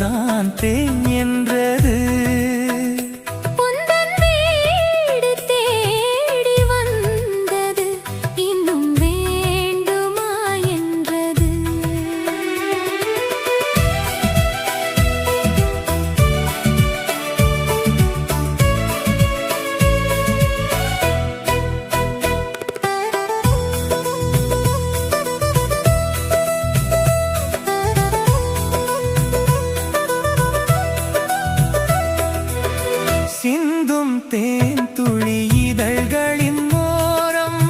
தான் தேன் என்றது. சிந்தும் தேன் துளி இதழ்களின் ஓரம்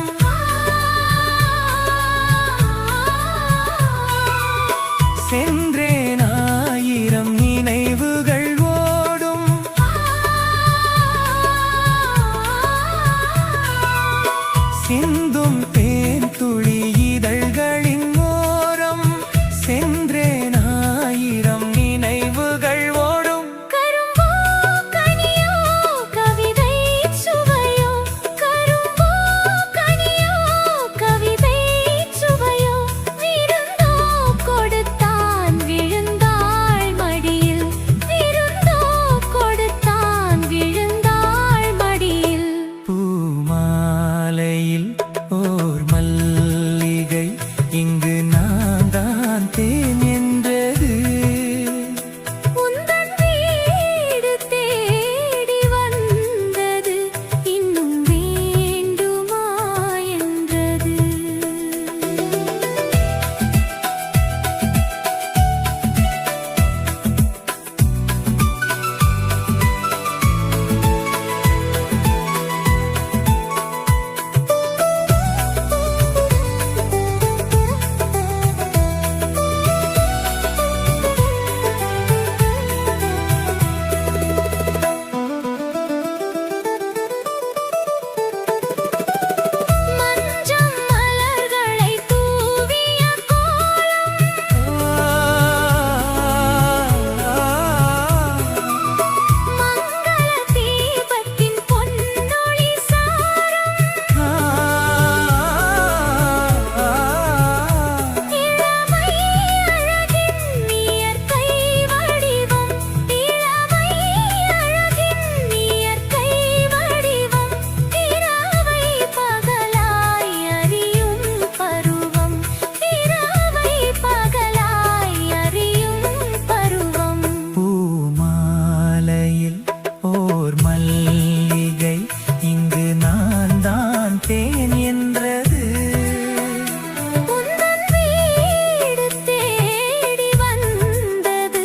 சென்றேன் ஆயிரம் நினைவுகள் ஓடும். சிந்தும் தேன் துளி இதழ்களின் ஓரம் சென்றேன் ஆயிரம் நினைவுகள் ஓடும். ஓர் மல்லிகை இங்கு நான் தான் தேன் என்றது. உந்தன் வீடு தேடி வந்தது இன்னும் வேண்டுமா என்றது. ஓர் மல்லிகை இங்கு நான் தான் தேன் என்றது. உந்தன் வீடு தேடி வந்தது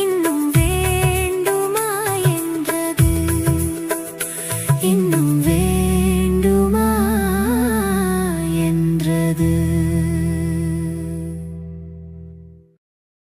இன்னும் வேண்டுமா என்றது. இன்னும் வேண்டுமா என்றது.